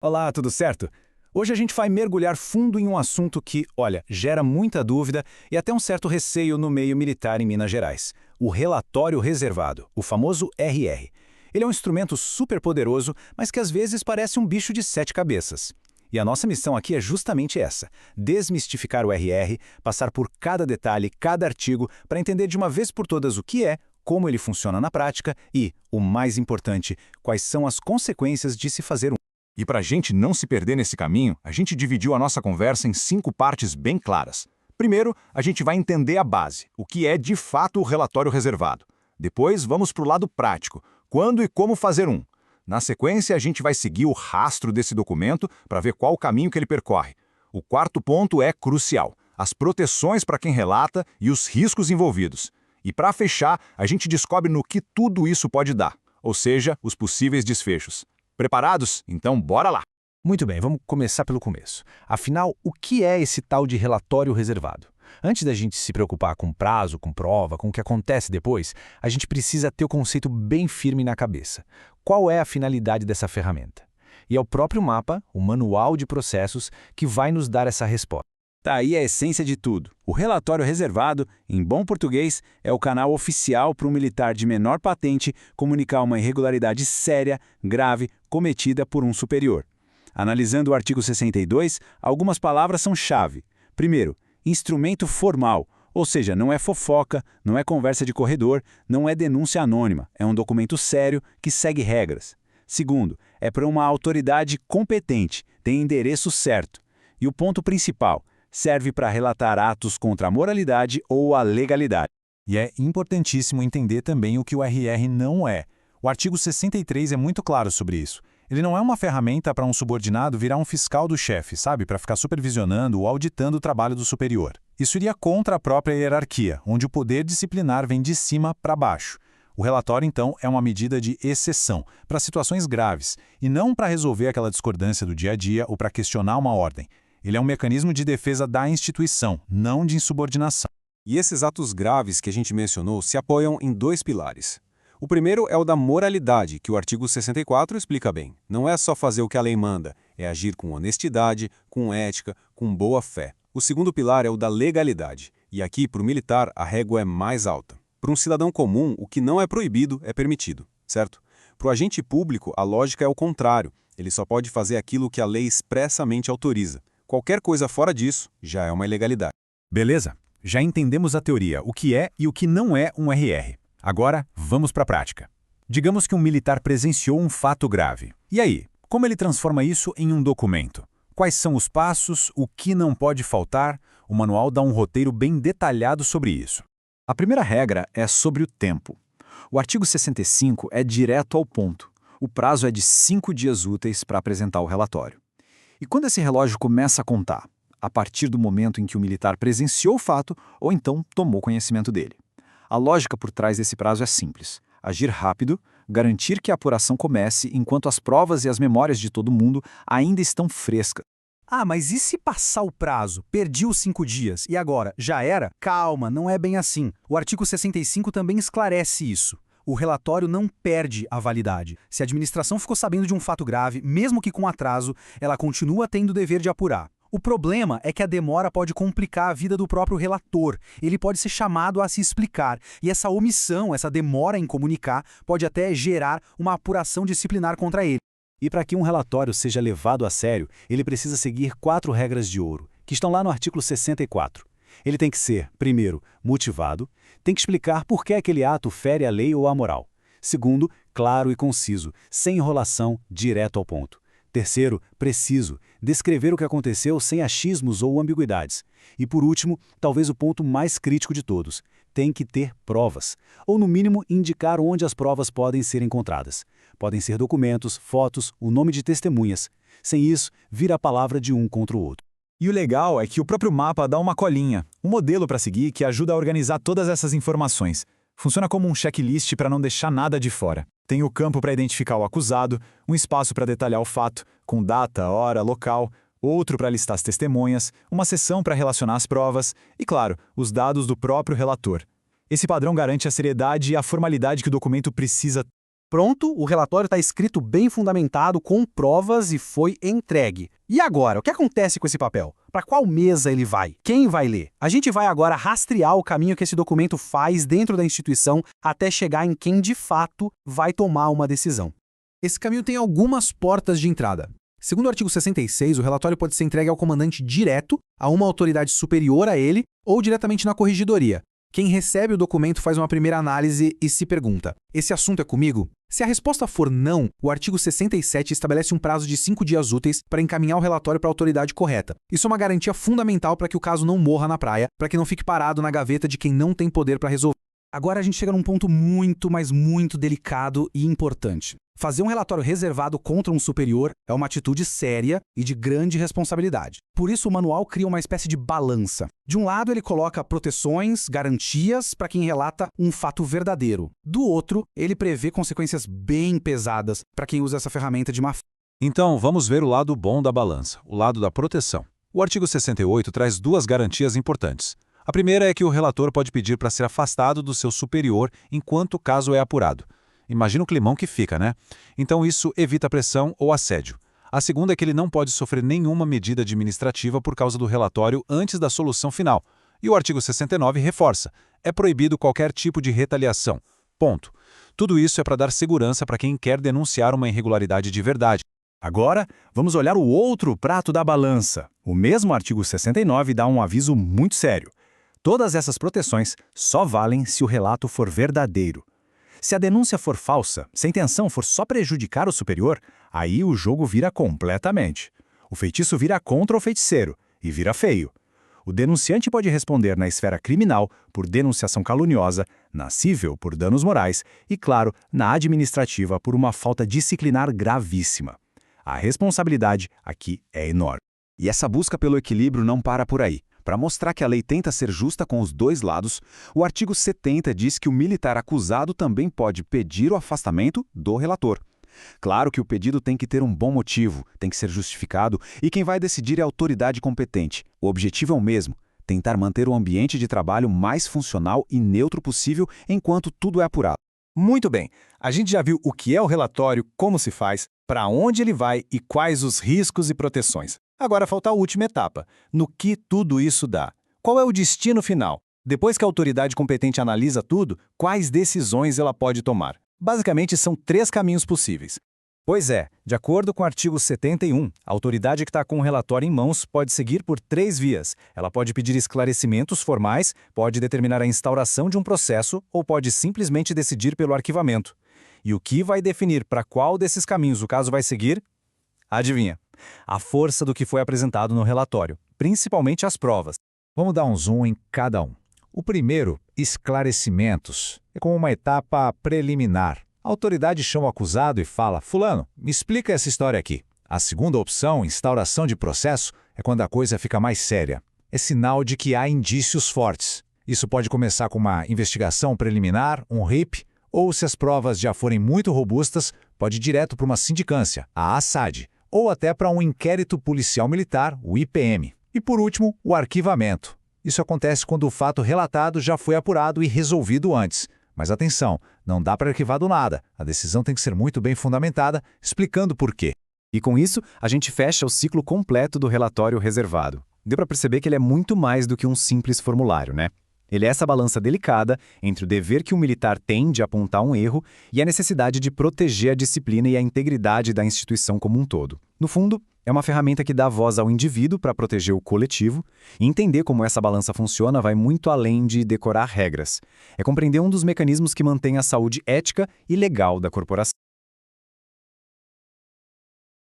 Olá, tudo certo? Hoje a gente vai mergulhar fundo em um assunto que, olha, gera muita dúvida e até um certo receio no meio militar em Minas Gerais. O relatório reservado, o famoso RR. Ele é um instrumento super poderoso, mas que às vezes parece um bicho de sete cabeças. E a nossa missão aqui é justamente essa: desmistificar o RR, passar por cada detalhe, cada artigo, para entender de uma vez por todas o que é, como ele funciona na prática e, o mais importante, quais são as consequências de se fazer um. E para a gente não se perder nesse caminho, a gente dividiu a nossa conversa em 5 partes bem claras. Primeiro, a gente vai entender a base, o que é de fato o relatório reservado. Depois, vamos para o lado prático, quando e como fazer um. Na sequência, a gente vai seguir o rastro desse documento para ver qual o caminho que ele percorre. O quarto ponto é crucial: as proteções para quem relata e os riscos envolvidos. E para fechar, a gente descobre no que tudo isso pode dar, ou seja, os possíveis desfechos. Preparados? Então bora lá! Muito bem, vamos começar pelo começo. Afinal, o que é esse tal de relatório reservado? Antes da gente se preocupar com prazo, com prova, com o que acontece depois, a gente precisa ter o conceito bem firme na cabeça. Qual é a finalidade dessa ferramenta? E é o próprio mapa, o manual de processos, que vai nos dar essa resposta. Tá aí a essência de tudo. O relatório reservado, em bom português, é o canal oficial para um militar de menor patente comunicar uma irregularidade séria, grave, cometida por um superior. Analisando o artigo 62, algumas palavras são chave. Primeiro, instrumento formal, ou seja, não é fofoca, não é conversa de corredor, não é denúncia anônima, é um documento sério que segue regras. Segundo, é para uma autoridade competente, tem endereço certo. E o ponto principal: serve para relatar atos contra a moralidade ou a legalidade. E é importantíssimo entender também o que o RR não é. O artigo 63 é muito claro sobre isso. Ele não é uma ferramenta para um subordinado virar um fiscal do chefe, sabe? Para ficar supervisionando ou auditando o trabalho do superior. Isso iria contra a própria hierarquia, onde o poder disciplinar vem de cima para baixo. O relatório, então, é uma medida de exceção, para situações graves, e não para resolver aquela discordância do dia a dia ou para questionar uma ordem. Ele é um mecanismo de defesa da instituição, não de insubordinação. E esses atos graves que a gente mencionou se apoiam em 2 pilares. O primeiro é o da moralidade, que o artigo 64 explica bem. Não é só fazer o que a lei manda, é agir com honestidade, com ética, com boa fé. O segundo pilar é o da legalidade, e aqui, para o militar, a régua é mais alta. Para um cidadão comum, o que não é proibido é permitido, certo? Para o agente público, a lógica é o contrário. Ele só pode fazer aquilo que a lei expressamente autoriza. Qualquer coisa fora disso já é uma ilegalidade. Beleza? Já entendemos a teoria, o que é e o que não é um RR. Agora, vamos para a prática. Digamos que um militar presenciou um fato grave. E aí, como ele transforma isso em um documento? Quais são os passos, o que não pode faltar? O manual dá um roteiro bem detalhado sobre isso. A primeira regra é sobre o tempo. O artigo 65 é direto ao ponto. O prazo é de 5 dias úteis para apresentar o relatório. E quando esse relógio começa a contar? A partir do momento em que o militar presenciou o fato ou então tomou conhecimento dele. A lógica por trás desse prazo é simples: agir rápido, garantir que a apuração comece enquanto as provas e as memórias de todo mundo ainda estão frescas. Ah, mas e se passar o prazo? Perdi os 5 dias e agora? Já era? Calma, não é bem assim. O artigo 65 também esclarece isso. O relatório não perde a validade. Se a administração ficou sabendo de um fato grave, mesmo que com atraso, ela continua tendo o dever de apurar. O problema é que a demora pode complicar a vida do próprio relator. Ele pode ser chamado a se explicar. E essa omissão, essa demora em comunicar, pode até gerar uma apuração disciplinar contra ele. E para que um relatório seja levado a sério, ele precisa seguir 4 regras de ouro, que estão lá no artigo 64. Ele tem que ser, primeiro, motivado, tem que explicar por que aquele ato fere a lei ou a moral. Segundo, claro e conciso, sem enrolação, direto ao ponto. Terceiro, preciso, descrever o que aconteceu sem achismos ou ambiguidades. E por último, talvez o ponto mais crítico de todos, tem que ter provas, ou no mínimo indicar onde as provas podem ser encontradas. Podem ser documentos, fotos, o nome de testemunhas. Sem isso, vira a palavra de um contra o outro. E o legal é que o próprio mapa dá uma colinha, um modelo para seguir que ajuda a organizar todas essas informações. Funciona como um checklist para não deixar nada de fora. Tem o campo para identificar o acusado, um espaço para detalhar o fato, com data, hora, local, outro para listar as testemunhas, uma seção para relacionar as provas e, claro, os dados do próprio relator. Esse padrão garante a seriedade e a formalidade que o documento precisa Pronto, o relatório está escrito bem fundamentado, com provas e foi entregue. E agora, o que acontece com esse papel? Para qual mesa ele vai? Quem vai ler? A gente vai agora rastrear o caminho que esse documento faz dentro da instituição até chegar em quem de fato vai tomar uma decisão. Esse caminho tem algumas portas de entrada. Segundo o artigo 66, o relatório pode ser entregue ao comandante direto, a uma autoridade superior a ele ou diretamente na corregedoria. Quem recebe o documento faz uma primeira análise e se pergunta: esse assunto é comigo? Se a resposta for não, o artigo 67 estabelece um prazo de 5 dias úteis para encaminhar o relatório para a autoridade correta. Isso é uma garantia fundamental para que o caso não morra na praia, para que não fique parado na gaveta de quem não tem poder para resolver. Agora a gente chega num ponto muito, mas muito delicado e importante. Fazer um relatório reservado contra um superior é uma atitude séria e de grande responsabilidade. Por isso, o manual cria uma espécie de balança. De um lado, ele coloca proteções, garantias para quem relata um fato verdadeiro. Do outro, ele prevê consequências bem pesadas para quem usa essa ferramenta de má fé. Então, vamos ver o lado bom da balança, o lado da proteção. O artigo 68 traz duas garantias importantes. A primeira é que o relator pode pedir para ser afastado do seu superior enquanto o caso é apurado. Imagina o climão que fica, né? Então isso evita pressão ou assédio. A segunda é que ele não pode sofrer nenhuma medida administrativa por causa do relatório antes da solução final. E o artigo 69 reforça: é proibido qualquer tipo de retaliação. Ponto. Tudo isso é para dar segurança para quem quer denunciar uma irregularidade de verdade. Agora, vamos olhar o outro prato da balança. O mesmo artigo 69 dá um aviso muito sério. Todas essas proteções só valem se o relato for verdadeiro. Se a denúncia for falsa, se a intenção for só prejudicar o superior, aí o jogo vira completamente. O feitiço vira contra o feiticeiro e vira feio. O denunciante pode responder na esfera criminal por denunciação caluniosa, na civil por danos morais e, claro, na administrativa por uma falta disciplinar gravíssima. A responsabilidade aqui é enorme. E essa busca pelo equilíbrio não para por aí. Para mostrar que a lei tenta ser justa com os dois lados, o artigo 70 diz que o militar acusado também pode pedir o afastamento do relator. Claro que o pedido tem que ter um bom motivo, tem que ser justificado, e quem vai decidir é a autoridade competente. O objetivo é o mesmo: tentar manter o ambiente de trabalho mais funcional e neutro possível enquanto tudo é apurado. Muito bem, a gente já viu o que é o relatório, como se faz, para onde ele vai e quais os riscos e proteções. Agora falta a última etapa: no que tudo isso dá. Qual é o destino final? Depois que a autoridade competente analisa tudo, quais decisões ela pode tomar? Basicamente, são 3 caminhos possíveis. Pois é, de acordo com o artigo 71, a autoridade que está com o relatório em mãos pode seguir por 3 vias. Ela pode pedir esclarecimentos formais, pode determinar a instauração de um processo ou pode simplesmente decidir pelo arquivamento. E o que vai definir para qual desses caminhos o caso vai seguir? Adivinha? A força do que foi apresentado no relatório, principalmente as provas. Vamos dar um zoom em cada um. O primeiro, esclarecimentos, é como uma etapa preliminar. A autoridade chama o acusado e fala: fulano, me explica essa história aqui. A segunda opção, instauração de processo, é quando a coisa fica mais séria. É sinal de que há indícios fortes. Isso pode começar com uma investigação preliminar, um RIP, ou se as provas já forem muito robustas, pode ir direto para uma sindicância, a ASAD, ou até para um inquérito policial militar, o IPM. E por último, o arquivamento. Isso acontece quando o fato relatado já foi apurado e resolvido antes. Mas atenção, não dá para arquivar do nada. A decisão tem que ser muito bem fundamentada, explicando por quê. E com isso, a gente fecha o ciclo completo do relatório reservado. Deu para perceber que ele é muito mais do que um simples formulário, né? Ele é essa balança delicada entre o dever que o militar tem de apontar um erro e a necessidade de proteger a disciplina e a integridade da instituição como um todo. No fundo, é uma ferramenta que dá voz ao indivíduo para proteger o coletivo, e entender como essa balança funciona vai muito além de decorar regras. É compreender um dos mecanismos que mantém a saúde ética e legal da corporação.